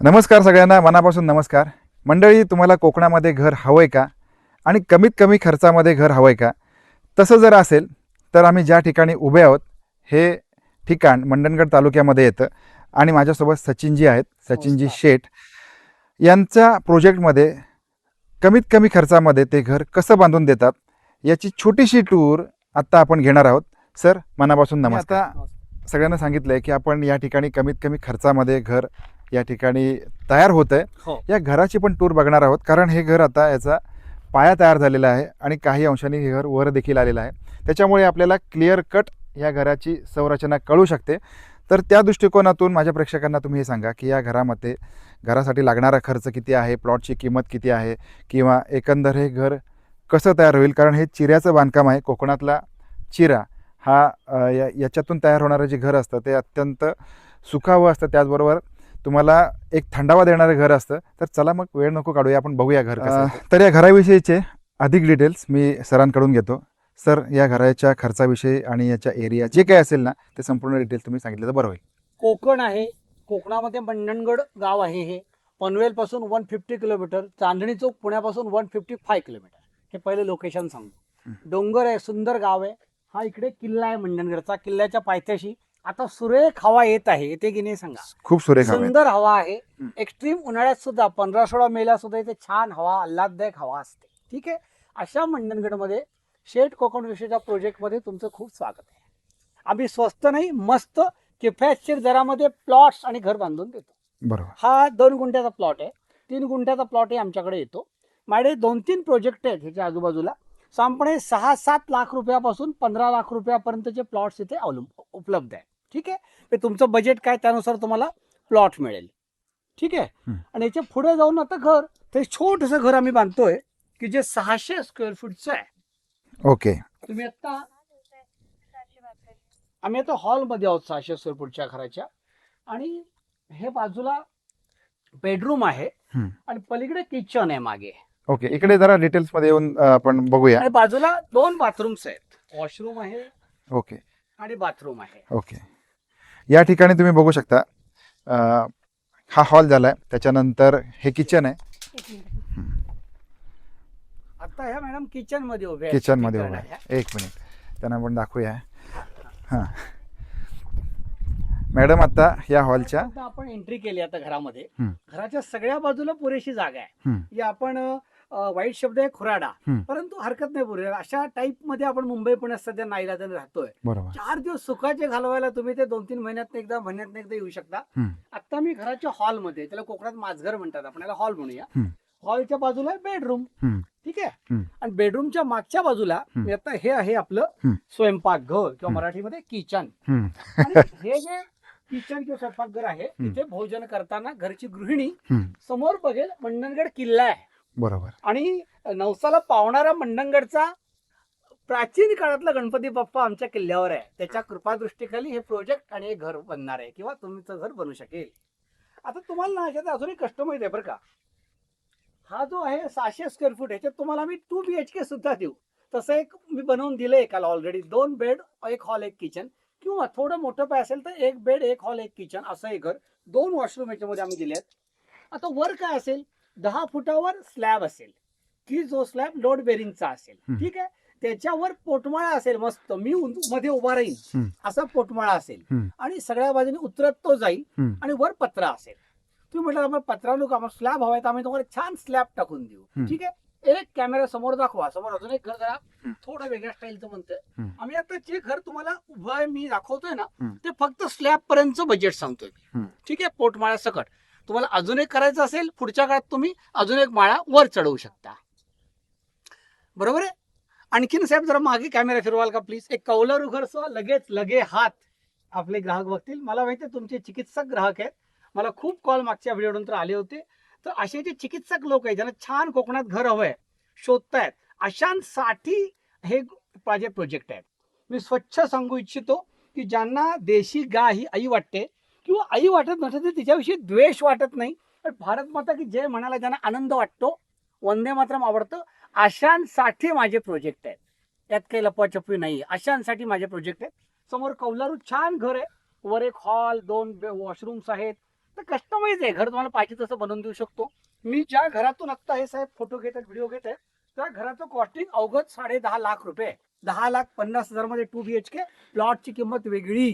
नमस्कार सगळ्यांना, मनापासून नमस्कार. मंडळी, तुम्हाला कोकणामध्ये घर हवंय का आणि कमीत कमी खर्चामध्ये घर हवंय का? तसं जर असेल तर आम्ही ज्या ठिकाणी उभे आहोत हे ठिकाण मंडणगड तालुक्यामध्ये येतं आणि माझ्यासोबत सचिनजी आहेत, सचिनजी नमस्कार. शेठ. यांच्या प्रोजेक्टमध्ये कमीत कमी खर्चामध्ये ते घर कसं बांधून देतात याची छोटीशी टूर आत्ता आपण घेणार आहोत. सर, मनापासून नमस्कार. आता सगळ्यांना सांगितलं आहे की आपण या ठिकाणी कमीत कमी खर्चामध्ये घर या ठिकाणी तयार होत आहे. हो. या घराची पण टूर बघणार आहोत, कारण हे घर आता याचा पाया तयार झालेला आहे आणि काही अंशाने हे घर वर देखील आलेलं आहे. त्याच्यामुळे आपल्याला क्लिअर कट या घराची संरचना कळू शकते. तर त्या दृष्टिकोनातून माझ्या प्रेक्षकांना तुम्ही हे सांगा की या घरामध्ये घरासाठी लागणारा खर्च किती आहे, प्लॉटची किंमत किती आहे, किंवा एकंदर हे घर कसं तयार होईल. कारण हे चिऱ्याचं बांधकाम आहे. कोकणातला चिरा हा याच्यातून तयार होणारं जे घर असतं ते अत्यंत सुखावं असतं, त्याचबरोबर तुम्हाला एक थंडावा देणारं घर असतं. तर चला मग वेळ नको काढूया, आपण बघूया घर कसं आहे. तर या घराविषयीचे अधिक डिटेल्स मी सरांकडून घेतो. सर, या घराच्या खर्चाविषयी आणि याच्या एरिया जे काही असेल ना ते संपूर्ण डिटेल्स तुम्ही सांगितलं तर बरं होईल. कोकण आहे. कोकणामध्ये मंडणगड गाव आहे. हे पनवेल पासून 150 किलोमीटर, चांदणी चौक पुण्यापासून 155 किलोमीटर. हे पहिले लोकेशन सांगतो. डोंगर आहे, सुंदर गाव आहे. हा इकडे किल्ला आहे मंडणगडचा. किल्ल्याच्या पायथ्याशी आता सुरेख हवा येत आहे. येते की नाही सांगा. खूप सुरेख हवा आहे. सुंदर हवा आहे. एक्स्ट्रीम उन्हाळ्यात सुद्धा 15-16 मेला सुद्धा इथे छान हवा, आल्हाददायक हवा असते. ठीक आहे. अशा मंडणगडमध्ये शेठ कोकण विषयीच्या प्रोजेक्टमध्ये तुमचं खूप स्वागत आहे. आम्ही स्वस्त नाही, मस्त किफायतशीर दरामध्ये प्लॉट्स आणि घर बांधून देतो. बरोबर. हा 2 गुंठ्याचा प्लॉट आहे. 3 गुंठ्याचा प्लॉटही आमच्याकडे येतो. माझे 2-3 प्रोजेक्ट आहेत ह्याच्या आजूबाजूला. साधारणपणे 6-7 लाख रुपयापासून 15 लाख रुपयापर्यंतचे प्लॉट्स इथे उपलब्ध आहे. ठीक आहे. ते तुमचं बजेट काय त्यानुसार तुम्हाला प्लॉट मिळेल. ठीक आहे. आणि याच्या पुढे जाऊन आता घर, ते छोटंसं घर आम्ही बांधतोय की जे 600 स्क्वेअर फूटचं आहे. ओके. तुम्ही आता आम्ही आता हॉलमध्ये आहोत 600 स्क्वेअर फूटच्या घराच्या. आणि हे बाजूला बेडरूम आहे आणि पलीकडे किचन आहे मागे. ओके, इकडे जरा डिटेल्स मध्ये येऊन आपण बघूया. आणि बाजूला 2 बाथरूम्स आहेत. वॉशरूम आहे ओके. आणि बाथरूम आहे. ओके. या ठिकाणी तुम्ही बघू शकता, हा हॉल झालाय, त्याच्यानंतर हे किचन आहे. आता ह्या मॅडम किचन मध्ये उभे आहेत. किचन मध्ये उभा आहे. एक मिनिट, त्यांना आपण दाखवूया. हां मॅडम, आता या हॉलच्या आता आपण एंट्री केली आता घरामध्ये. घराच्या सगळ्या बाजूला पुरेशी जागा आहे. या आपण वाईट शब्द आहे खुराडा, परंतु हरकत नाही पुरे. अशा टाईप मध्ये आपण मुंबई पुण्यात सध्या नाईलाजाने राहतोय. बरोबर. 4 दिवस सुखाचे घालवायला तुम्ही ते 2-3 महिन्यात एकदा येऊ शकता. आता मी घराच्या हॉलमध्ये, त्याला कोकणात माझघर म्हणतात, आपण याला हॉल म्हणूया. हॉलच्या बाजूला बेडरूम. ठीक आहे. आणि बेडरूमच्या मागच्या बाजूला आता हे आहे आपलं स्वयंपाकघर किंवा मराठीमध्ये किचन. हे जे किचन किंवा स्वयंपाकघर आहे, तिथे भोजन करताना घरची गृहिणी समोर बघेल मंडणगड किल्ला आहे. बरोबर. आणि नवसाला पावणारा मंडणगडचा प्राचीन काळातला गणपती बाप्पा आमच्या किल्ल्यावर आहे. त्याच्या कृपादृष्टीखाली हे प्रोजेक्ट आणि हे घर बनणार आहे किंवा तुमचं घर बनू शकेल. आता तुम्हाला ना ह्याच्यात अजून एक कष्ट माहिती आहे बरं का. हा जो आहे 600 स्क्वेअर फूट, ह्याच्यात तुम्हाला मी 2 BHK सुद्धा देऊ. तसं एक मी बनवून दिलं एकाला ऑलरेडी. 2 बेड, 1 हॉल, 1 किचन, किंवा थोडं मोठं पाय असेल तर 1 बेड, 1 हॉल, 1 किचन असं एक घर. 2 वॉशरूम याच्यामध्ये आम्ही दिलेत. आता वर काय असेल, 10 फुटावर स्लॅब असेल की जो स्लॅब लोड बेरिंगचा असेल. ठीक आहे. त्याच्यावर पोटमाळा असेल मस्त, मी मध्ये उभा राहीन असा पोटमाळा असेल आणि सगळ्या बाजूने उतरत तो जाईल. आणि वर पत्रा असेल. तुम्ही म्हटलं आम्हाला पत्रा नको, आम्हाला स्लॅब हवाय, तर आम्ही तुम्हाला छान स्लॅब टाकून देऊ. ठीक आहे. एक कॅमेरा समोर दाखवा. समोर अजून एक घर जरा थोडं वेगळ्या स्टाईलचं म्हणतोय आम्ही. आता जे घर तुम्हाला उभं आहे मी दाखवतोय ना, ते फक्त स्लॅब पर्यंतचं बजेट सांगतोय. ठीक आहे. पोटमाळा सकट. तुम्हाला अजून एक करायचं असेल पुढच्या काळात, तुम्ही अजून एक माळा वर चढवू शकता. बरोबर आहे. आणखीन साहेब जरा मागे कॅमेरा फिरवाल का प्लीज. एक कौलारू घर सो लगे हात आपले ग्राहक बघतील. मला माहिती आहे तुमचे चिकित्सक ग्राहक आहेत. मला खूप कॉल मागच्या व्हिडिओनंतर आले होते. तर असे जे चिकित्सक लोक आहेत ज्यांना छान कोकणात घर हवंय, शोधतायत, अशांसाठी हे माझे प्रोजेक्ट आहेत. मी स्वच्छ सांगू इच्छितो की ज्यांना देशी गाय ही आई वाटते किंवा आई वाटत नसेल तर तिच्याविषयी द्वेष वाटत नाही, पण भारत माता की जय म्हणायला ज्यांना आनंद वाटतो, वंदे मातरम आवडतं, अशांसाठी माझे प्रोजेक्ट आहेत. यात काही लपवाछपवी नाही. अशांसाठी माझे प्रोजेक्ट आहेत. समोर कौलारू छान घर आहे. वर एक हॉल, 2 वॉशरूम्स आहेत. तर कस्टमाइज आहे घर, तुम्हाला पाहिजे तसं बनवून देऊ शकतो. मी ज्या घरातून आत्ता हे साहेब फोटो घेत आहेत, व्हिडिओ घेत आहेत, त्या घराचं कॉस्टिंग अवघड 10.5 लाख रुपये. 10,50,000 मध्ये 2 BHK. प्लॉटची किंमत वेगळी.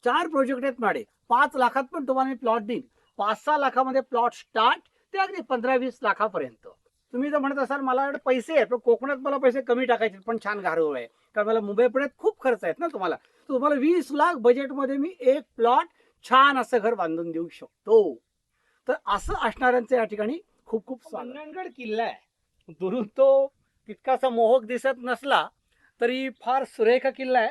4 प्रोजेक्ट आहेत माझे. 5 लाखात पण तुम्हाला मी प्लॉट देईन. 5-6 लाखामध्ये प्लॉट स्टार्ट ते अगदी 15-20 लाखापर्यंत. तुम्ही जर म्हणत असाल मला पैसे आहेत पण कोकणात मला पैसे कमी टाकायचे पण छान गारवा आहे, कारण मला मुंबई पुण्यात खूप खर्च आहेत ना तुम्हाला, तर तुम्हाला 20 लाख बजेटमध्ये मी एक प्लॉट छान असं घर बांधून देऊ शकतो. तर असं असणाऱ्यांचं या ठिकाणी खूप खूप मंडणगड किल्ला आहे. दुरून तो तितकासा मोहक दिसत नसला तरी फार सुरेख किल्ला आहे.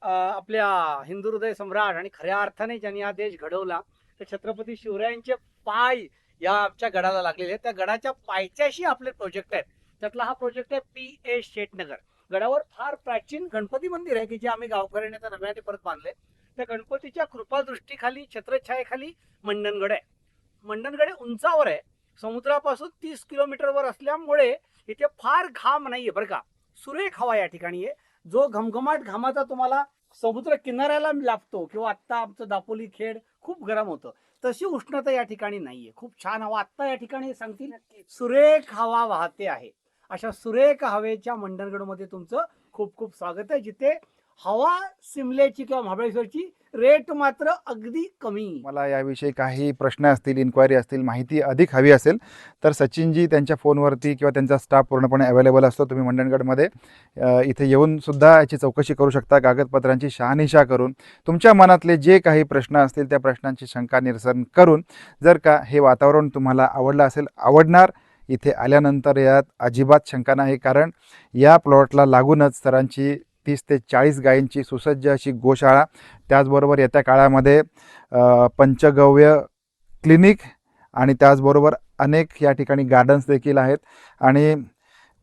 आपल्या हिंदू हृदय सम्राट आणि खऱ्या अर्थाने ज्यांनी हा देश घडवला ते छत्रपती शिवरायांचे पाय या आमच्या गडाला लागलेले आहेत. त्या गडाच्या पायथ्याशी आपले प्रोजेक्ट आहेत. त्यातला हा प्रोजेक्ट आहे PA शेटनगर. गडावर फार प्राचीन गणपती मंदिर आहे की जे आम्ही गावकऱ्यांनी आता नव्याने परत बांधले. त्या गणपतीच्या कृपादृष्टीखाली छत्रछायेखाली मंडणगड आहे. मंडणगड उंचावर आहे, समुद्रापासून 30 किलोमीटरवर असल्यामुळे इथे फार घाम नाहीये बरं का. सुरेख हवा या ठिकाणी आहे. जो घमघमाट घामाचा तुम्हाला समुद्र किनाऱ्याला लाभतो किंवा आत्ता आमचं दापोली खेड खूप गरम होतं तशी उष्णता या ठिकाणी नाहीये. खूप छान हवा आत्ता या ठिकाणी सांगतील सुरेख हवा वाहते आहे. अशा सुरेख हवेच्या मंडणगडमध्ये तुमचं खूप खूप स्वागत आहे, जिथे हवा सिमल्याची किंवा महाबळेश्वरची रेट मात्र अगदी कमी. मला याविषयी काही प्रश्न असतील, इन्क्वायरी असतील, माहिती अधिक हवी असेल तर सचिनजी त्यांच्या फोनवरती किंवा त्यांचा स्टाफ पूर्णपणे अवेलेबल असतो. तुम्ही मंडणगडमध्ये इथे येऊन सुद्धा याची चौकशी करू शकता. कागदपत्रांची शहानिशा करून तुमच्या मनातले जे काही प्रश्न असतील त्या प्रश्नांची शंका निरसन करून, जर का हे वातावरण तुम्हाला आवडलं असेल, आवडणार, इथे आल्यानंतर यात अजिबात शंका नाही, कारण या प्लॉटला लागूनच सरांची 30 ते 40 गायींची सुसज्ज अशी गोशाळा, त्याचबरोबर येत्या काळामध्ये पंचगव्य क्लिनिक आणि त्याचबरोबर अनेक या ठिकाणी गार्डन्स देखील आहेत. आणि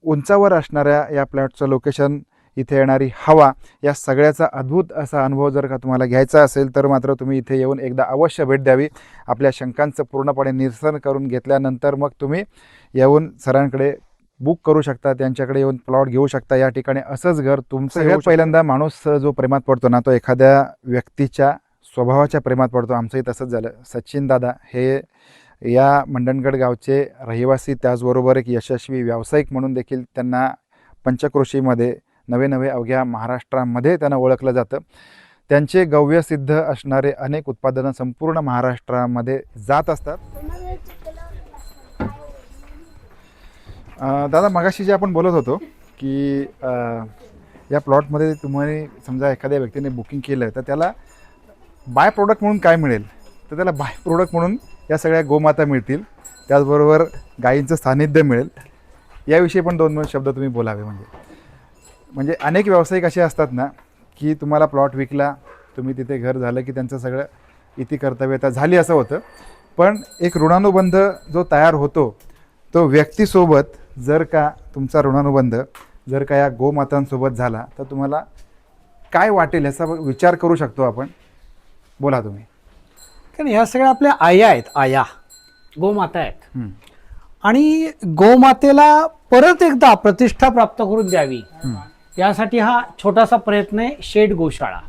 उंचावर असणाऱ्या या प्लॉटचं लोकेशन, इथे येणारी हवा, या सगळ्याचा अद्भुत असा अनुभव जर का तुम्हाला घ्यायचा असेल तर मात्र तुम्ही इथे येऊन एकदा अवश्य भेट द्यावी. आपल्या शंकांचं पूर्णपणे निरसन करून घेतल्यानंतर मग तुम्ही येऊन सरांकडे बुक करू शकता, त्यांच्याकडे येऊन प्लॉट घेऊ शकता. या ठिकाणी असंच घर तुमचं. सगळ्यात पहिल्यांदा माणूस जो प्रेमात पडतो ना, तो एखाद्या व्यक्तीच्या स्वभावाच्या प्रेमात पडतो. आमचंही तसंच झालं. सचिन दादा हे या मंडणगड गावचे रहिवासी, त्याचबरोबर एक यशस्वी व्यावसायिक म्हणून देखील त्यांना पंचक्रोशीमध्ये नवे अवघ्या महाराष्ट्रामध्ये त्यांना ओळखलं जातं. त्यांचे गव्यसिद्ध असणारे अनेक उत्पादनं संपूर्ण महाराष्ट्रामध्ये जात असतात. दादा, मगाशी जे आपण बोलत होतो की या प्लॉटमध्ये तुम्ही समजा एखाद्या व्यक्तीने बुकिंग केलं तर त्याला बाय प्रोडक्ट म्हणून काय मिळेल, तर त्याला बाय प्रोडक्ट म्हणून या सगळ्या गोमाता मिळतील, त्याचबरोबर गायींचं सान्निध्य मिळेल. याविषयी पण 2 शब्द तुम्ही बोलावे. म्हणजे अनेक व्यावसायिक असे असतात ना की तुम्हाला प्लॉट विकला, तुम्ही तिथे घर झालं की त्यांचं सगळं इति कर्तव्यता झाली असं होतं. पण एक ऋणानुबंध जो तयार होतो तो व्यक्तीसोबत, जर का तुमचा ऋणानुबंध जर का या गोमातांसोबत झाला तर तुम्हाला काय वाटेल याचा विचार करू शकतो आपण. बोला तुम्ही. कारण ह्या सगळ्या आपल्या आया आहेत, आया गोमाता आहेत. आणि गोमातेला परत एकदा प्रतिष्ठा प्राप्त करून द्यावी यासाठी हा छोटासा प्रयत्न आहे, शेड गोशाळा.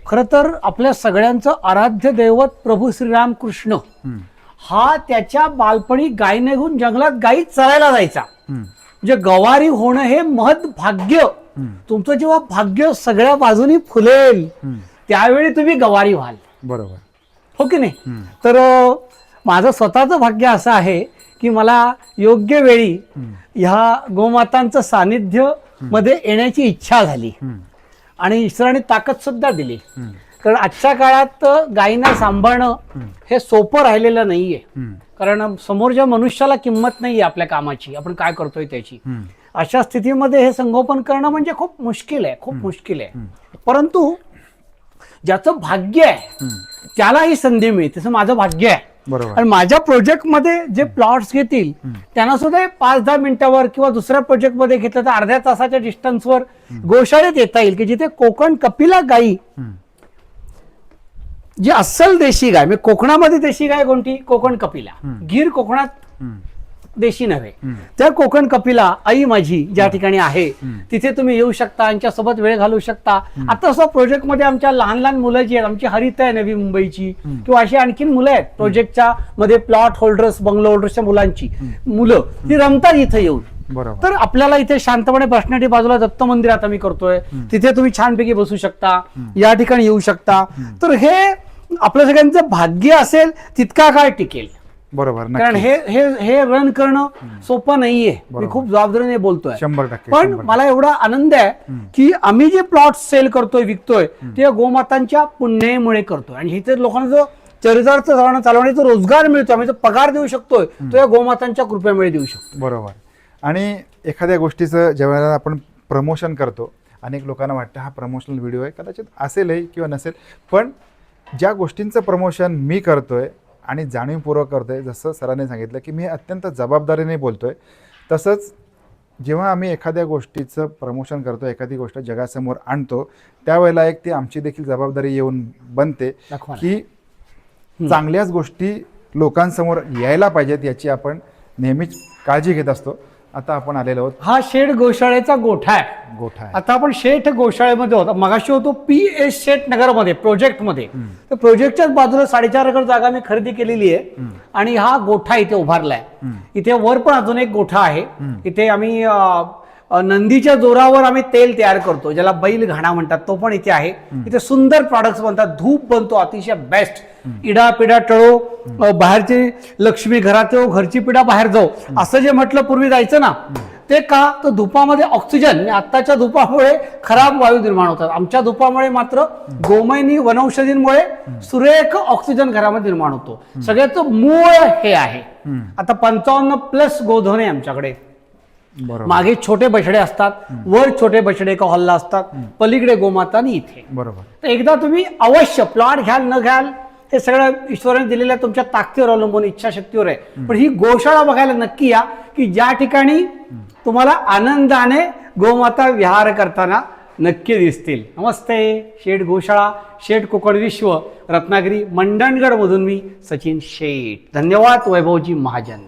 खरं तर आपल्या सगळ्यांचं आराध्य दैवत प्रभू श्रीरामकृष्ण हा त्याच्या बालपणी गायीने घेऊन जंगलात गायी चरायला जायचा. म्हणजे गवारी होणं हे महत् भाग्य. तुमचं जेव्हा भाग्य सगळ्या बाजूनी फुलेल त्यावेळी तुम्ही गवारी व्हाल. बरोबर, हो की नाही. तर माझं स्वतःचं भाग्य असं आहे की मला योग्य वेळी ह्या गोमातांचं सानिध्य मध्ये येण्याची इच्छा झाली आणि ईश्वराने ताकद सुद्धा दिली. कारण आजच्या काळात गायींना सांभाळणं हे सोपं राहिलेलं नाहीये. कारण समोरच्या मनुष्याला किंमत नाहीये आपल्या कामाची, आपण काय करतोय त्याची. अशा स्थितीमध्ये हे संगोपन करणं म्हणजे खूप मुश्किल आहे, खूप मुश्किल आहे. परंतु ज्याचं भाग्य आहे त्याला ही संधी मिळते, तसं माझं भाग्य आहे. आणि माझ्या प्रोजेक्टमध्ये जे प्लॉट्स घेतील त्यांना सुद्धा 5-10 मिनिटावर किंवा दुसऱ्या प्रोजेक्टमध्ये घेतलं तर अर्ध्या तासाच्या डिस्टन्सवर गोशाळेत येता येईल की जिथे कोकण कपिला गायी, जी अस्सल देशी गाय, म्हणजे कोकणामध्ये देशी गाय कोणती, कोकण कपिला. गीर कोकणात देशी नव्हे. त्या कोकण कपिला आई माझी ज्या ठिकाणी आहे तिथे तुम्ही येऊ शकता, यांच्यासोबत वेळ घालवू शकता. आता असं प्रोजेक्ट मध्ये आमच्या लहान लहान मुलं जी आहेत, आमची हरित आहे नवी मुंबईची किंवा अशी आणखीन मुलं आहेत प्रोजेक्टच्या मध्ये, प्लॉट होल्डर्स, बंगलो होल्डर्सच्या मुलांची मुलं ती रमतात इथे येऊन. बरोबर. तर आपल्याला इथे शांतपणे बसण्यासाठी बाजूला दत्त मंदिरात आम्ही करतोय, तिथे तुम्ही छानपैकी बसू शकता, या ठिकाणी येऊ शकता. तर हे आपल्या सगळ्यांचं भाग्य असेल तितका काळ टिकेल. बरोबर. कारण नक्की. हे हे रन करणं सोपं नाहीये. मी खूप जबाबदारीने बोलतोय. 100%. पण मला एवढा आनंद आहे की आम्ही जे प्लॉट सेल करतोय, विकतोय, ते गोमातांच्या पुण्यामुळे करतोय. आणि इथे लोकांना जो चरितार्थ चालवण्याचा रोजगार मिळतो, आम्ही जो पगार देऊ शकतोय, तो या गोमातांच्या कृपेमुळे देऊ शकतो. बरोबर. आणि एखाद्या गोष्टीचं जेव्हा आपण प्रमोशन करतो, अनेक लोकांना वाटतं हा प्रमोशनल व्हिडिओ आहे, कदाचित असेलही किंवा नसेल, पण ज्या गोष्टींचं प्रमोशन मी करतोय आणि जाणीवपूर्वक करतोय, जसं सरांनी सांगितलं की मी अत्यंत जबाबदारीने बोलतोय, तसंच जेव्हा आम्ही एखाद्या गोष्टीचं प्रमोशन करतो, एखादी गोष्ट जगासमोर आणतो, त्यावेळेला एक ती आमची देखील जबाबदारी येऊन बनते की चांगल्याच गोष्टी लोकांसमोर यायला पाहिजेत, याची आपण नेहमीच काळजी घेत असतो. आता आपण आलेलो आहोत, हा शेठ गोशाळेचा गोठा आहे. गोठा आहे. आता आपण शेठ गोशाळेमध्ये होतो, मगाशी होतो PS शेठ नगरमध्ये, प्रोजेक्टमध्ये. तर प्रोजेक्टच्याच बाजूला 4.5 एकर जागा मी खरेदी केलेली आहे आणि हा गोठा इथे उभारलाय. इथे वर पण अजून एक गोठा आहे. इथे आम्ही नंदीच्या जोरावर आम्ही तेल तयार करतो, ज्याला बैल घाणा म्हणतात, तो पण इथे आहे. इथे सुंदर प्रॉडक्ट्स बनतात, धूप बनतो अतिशय बेस्ट. इडा पिडा टळो, बाहेरची लक्ष्मी घरात येऊ, घरची पिढा बाहेर जाऊ, असं जे म्हटलं पूर्वी जायचं ना, ते का तर धुपामध्ये ऑक्सिजन, आत्ताच्या धुपामुळे खराब वायू निर्माण होतात. आमच्या धुपामुळे मात्र गोमयनी वनौषधींमुळे सुरेख ऑक्सिजन घरामध्ये निर्माण होतो. सगळ्याचं मूळ हे आहे. आता 55+ गोधने आमच्याकडे. बरोबर. मागे छोटे बछडे असतात, वर छोटे बछडे एका हॉलला असतात, पलीकडे गोमाता आणि इथे. बरोबर. तर एकदा तुम्ही अवश्य प्लॉट घ्याल न घ्याल हे सगळं ईश्वराने दिलेल्या तुमच्या ताकदीवर अवलंबून, इच्छाशक्तीवर आहे. पण ही गोशाळा बघायला नक्की या की ज्या ठिकाणी तुम्हाला आनंदाने गोमाता विहार करताना नक्की दिसतील. नमस्ते. शेठ गोशाळा, शेठ कोकण विश्व, रत्नागिरी मंडणगड मधून मी सचिन शेठ. धन्यवाद वैभवजी महाजन.